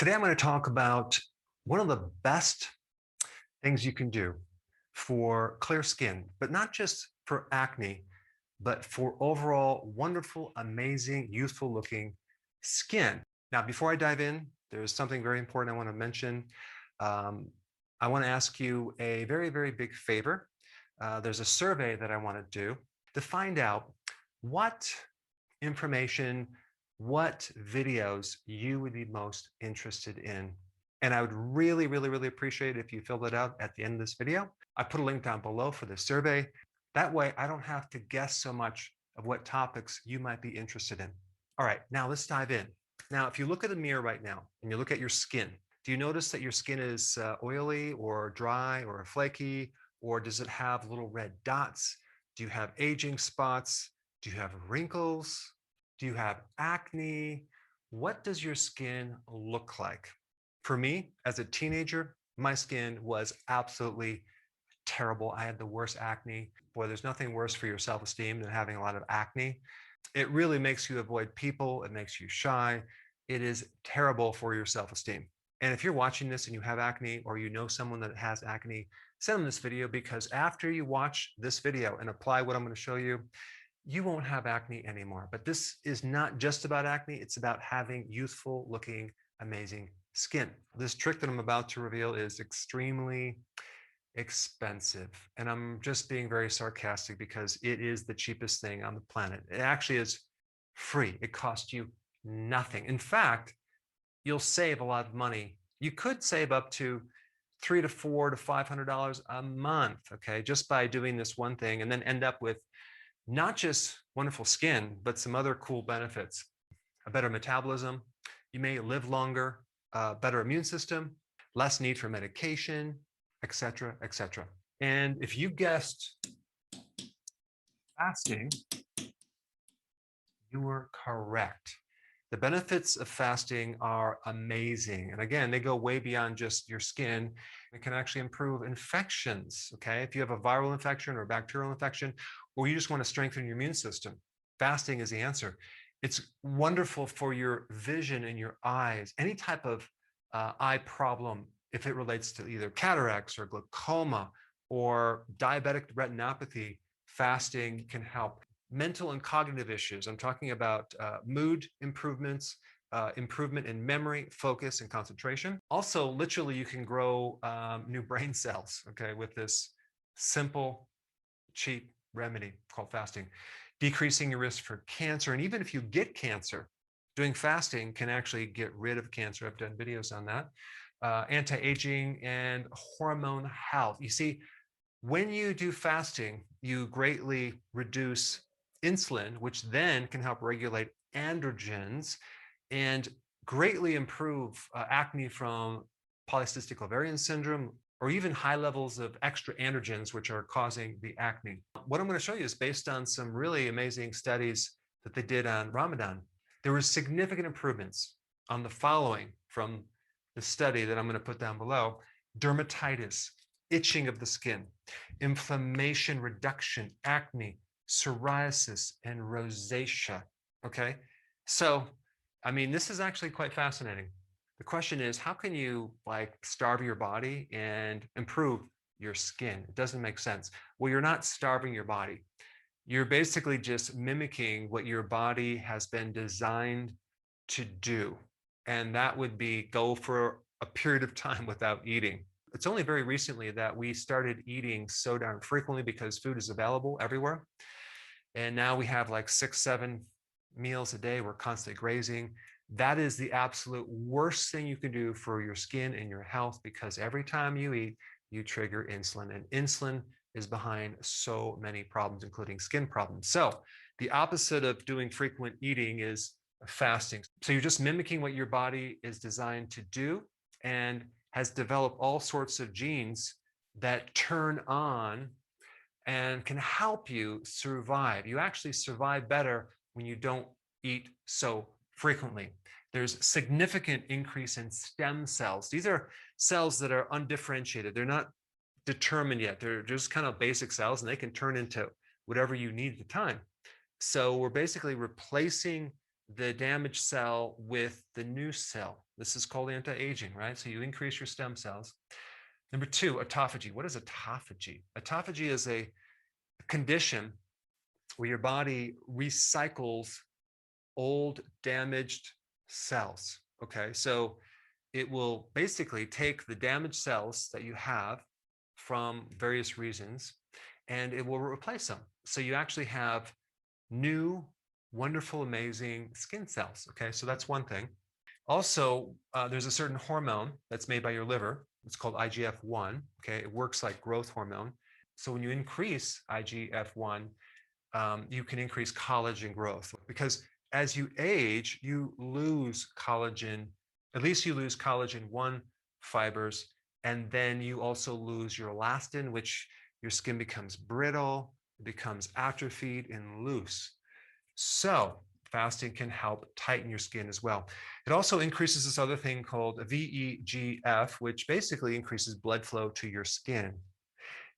Today, I'm going to talk about one of the best things you can do for clear skin, but not just for acne, but for overall wonderful, amazing, youthful looking skin. Now, before I dive in, there's something very important I want to mention. Um, I want to ask you a very, very big favor. There's a survey that I want to do to find out what information, what videos you would be most interested in. And I would really, really, really appreciate it if you filled it out at the end of this video. I put a link down below for the survey. That way I don't have to guess so much of what topics you might be interested in. All right, now let's dive in. Now, if you look at a mirror right now and you look at your skin, do you notice that your skin is oily or dry or flaky, or does it have little red dots? Do you have aging spots? Do you have wrinkles? Do you have acne? What does your skin look like? For me, as a teenager, my skin was absolutely terrible. I had the worst acne. Boy, there's nothing worse for your self-esteem than having a lot of acne. It really makes you avoid people. It makes you shy. It is terrible for your self-esteem. And if you're watching this and you have acne, or you know someone that has acne, send them this video, because after you watch this video and apply what I'm going to show you, you won't have acne anymore. But this is not just about acne. It's about having youthful looking, amazing skin. This trick that I'm about to reveal is extremely expensive. And I'm just being very sarcastic because it is the cheapest thing on the planet. It actually is free. It costs you nothing. In fact, you'll save a lot of money. You could save up to $300 to $400 to $500 a month, okay, just by doing this one thing, and then end up with not just wonderful skin, but some other cool benefits. A better metabolism, you may live longer, better immune system, less need for medication, etc., etc. And if you guessed fasting, you were correct. The benefits of fasting are amazing. And again, they go way beyond just your skin. It can actually improve infections, okay? If you have a viral infection or a bacterial infection, or you just want to strengthen your immune system, fasting is the answer. It's wonderful for your vision and your eyes, any type of eye problem, if it relates to either cataracts or glaucoma or diabetic retinopathy, fasting can help. Mental and cognitive issues. I'm talking about mood improvements, improvement in memory, focus, and concentration. Also, literally, you can grow new brain cells, okay, with this simple, cheap remedy called fasting. Decreasing your risk for cancer. And even if you get cancer, doing fasting can actually get rid of cancer. I've done videos on that. Anti-aging and hormone health. You see, when you do fasting, you greatly reduce insulin, which then can help regulate androgens and greatly improve acne from polycystic ovarian syndrome, or even high levels of extra androgens, which are causing the acne. What I'm going to show you is based on some really amazing studies that they did on Ramadan. There were significant improvements on the following from the study that I'm going to put down below: dermatitis, itching of the skin, inflammation reduction, acne, psoriasis, and rosacea. Okay, so I mean, this is actually quite fascinating. The question is, how can you like starve your body and improve your skin? It doesn't make sense. Well, you're not starving your body. You're basically just mimicking what your body has been designed to do. And that would be go for a period of time without eating. It's only very recently that we started eating so darn frequently because food is available everywhere. And now we have like 6, 7 meals a day. We're constantly grazing. That is the absolute worst thing you can do for your skin and your health, because every time you eat, you trigger insulin, and insulin is behind so many problems, including skin problems. So the opposite of doing frequent eating is fasting. So you're just mimicking what your body is designed to do, and has developed all sorts of genes that turn on and can help you survive. You actually survive better when you don't eat so frequently. There's significant increase in stem cells. These are cells that are undifferentiated. They're not determined yet. They're just kind of basic cells, and they can turn into whatever you need at the time. So we're basically replacing the damaged cell with the new cell. This is called anti-aging, right? So you increase your stem cells. Number two, autophagy. What is autophagy? Autophagy is a condition where your body recycles old damaged cells. Okay, so it will basically take the damaged cells that you have from various reasons and it will replace them. So you actually have new, wonderful, amazing skin cells. Okay, so that's one thing. Also, there's a certain hormone that's made by your liver. It's called IGF-1. Okay, it works like growth hormone. So when you increase IGF-1, you can increase collagen growth because as you age, you lose collagen. At least you lose collagen 1 fibers, and then you also lose your elastin, which your skin becomes brittle, it becomes atrophied and loose. So fasting can help tighten your skin as well. It also increases this other thing called VEGF, which basically increases blood flow to your skin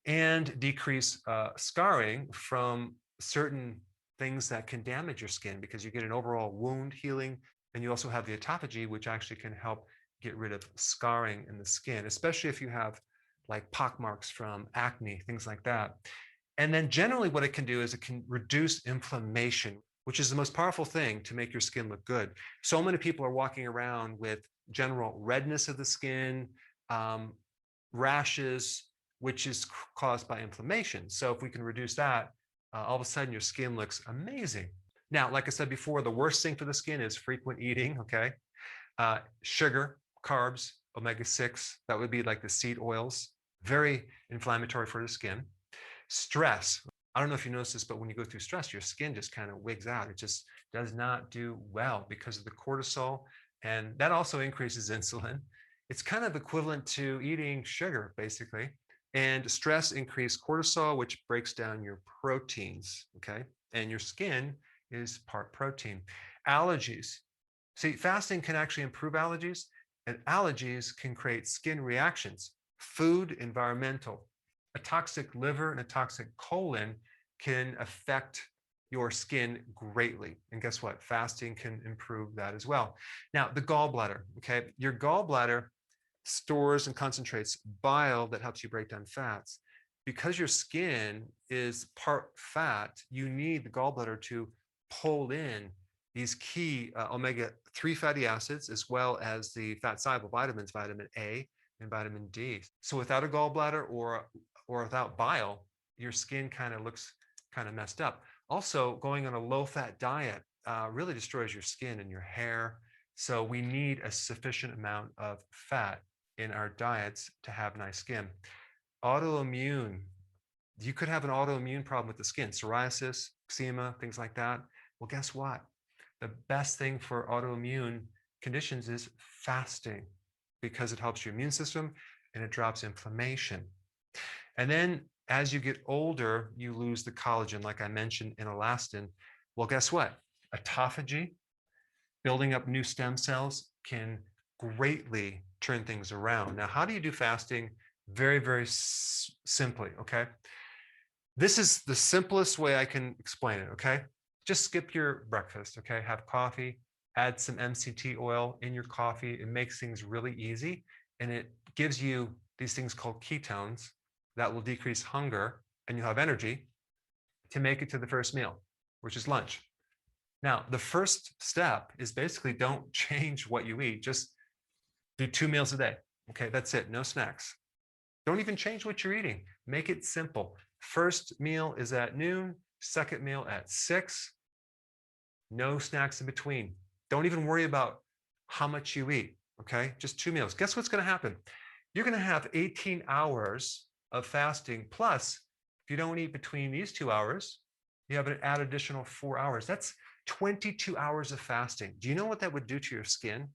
and decrease scarring from certain things that can damage your skin because you get an overall wound healing. And you also have the autophagy, which actually can help get rid of scarring in the skin, especially if you have like pock marks from acne, things like that. And then generally what it can do is it can reduce inflammation, which is the most powerful thing to make your skin look good. So many people are walking around with general redness of the skin, rashes, which is caused by inflammation. So if we can reduce that, all of a sudden your skin looks amazing. Now, like I said before, the worst thing for the skin is frequent eating, okay? Sugar, carbs, omega-6, that would be like the seed oils, very inflammatory for the skin. Stress. I don't know if you notice this, but when you go through stress, your skin just kind of wigs out. It just does not do well because of the cortisol, and that also increases insulin. It's kind of equivalent to eating sugar, basically. And stress increases cortisol, which breaks down your proteins, okay? And your skin is part protein. Allergies. See, fasting can actually improve allergies, and allergies can create skin reactions. Food, environmental. A toxic liver and a toxic colon can affect your skin greatly. And guess what? Fasting can improve that as well. Now, the gallbladder, okay? Your gallbladder stores and concentrates bile that helps you break down fats. Because your skin is part fat, you need the gallbladder to pull in these key omega-3 fatty acids, as well as the fat-soluble vitamins, vitamin A and vitamin D. So without a gallbladder or without bile, your skin kind of looks kind of messed up. Also, going on a low-fat diet really destroys your skin and your hair. So we need a sufficient amount of fat in our diets to have nice skin. Autoimmune. You could have an autoimmune problem with the skin, psoriasis, eczema, things like that. Well, guess what? The best thing for autoimmune conditions is fasting because it helps your immune system and it drops inflammation. And then as you get older, you lose the collagen, like I mentioned, in elastin. Well, guess what? Autophagy, building up new stem cells, can greatly turn things around. Now, how do you do fasting? Very, very simply, okay? This is the simplest way I can explain it, okay? Just skip your breakfast, okay? Have coffee, add some MCT oil in your coffee. It makes things really easy, and it gives you these things called ketones that will decrease hunger, and you'll have energy to make it to the first meal, which is lunch. Now, the first step is basically don't change what you eat. Just do 2 meals a day. Okay, that's it. No snacks. Don't even change what you're eating. Make it simple. First meal is at noon, second meal at 6. No snacks in between. Don't even worry about how much you eat. Okay, just 2 meals. Guess what's going to happen? You're going to have 18 hours of fasting. Plus, if you don't eat between these 2 hours, you have an add additional 4 hours. That's 22 hours of fasting. Do you know what that would do to your skin?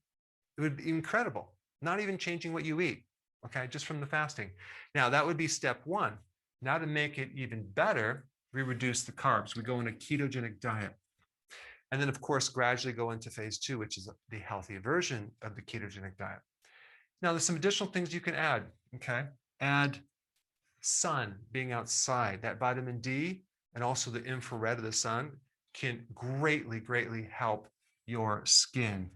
It would be incredible. Not even changing what you eat, okay, just from the fasting. Now, that would be step one. Now, to make it even better, we reduce the carbs. We go in a ketogenic diet. And then, of course, gradually go into phase 2, which is the healthy version of the ketogenic diet. Now, there's some additional things you can add, okay? Add sun, being outside. That vitamin D and also the infrared of the sun can greatly, greatly help your skin.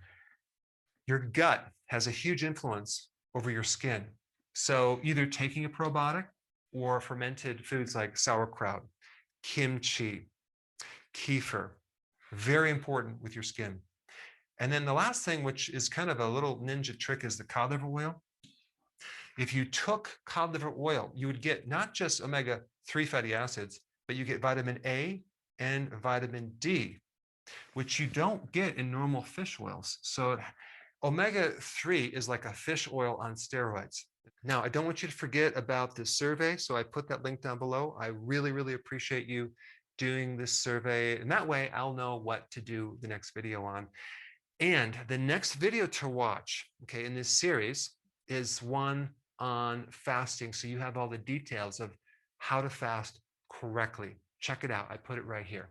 Your gut has a huge influence over your skin. So either taking a probiotic or fermented foods like sauerkraut, kimchi, kefir, very important with your skin. And then the last thing, which is kind of a little ninja trick, is the cod liver oil. If you took cod liver oil, you would get not just omega-3 fatty acids, but you get vitamin A and vitamin D, which you don't get in normal fish oils. So omega-3 is like a fish oil on steroids. Now, I don't want you to forget about this survey, so I put that link down below. I really, really appreciate you doing this survey, and that way I'll know what to do the next video on. And the next video to watch, okay, in this series is one on fasting, so you have all the details of how to fast correctly. Check it out. I put it right here.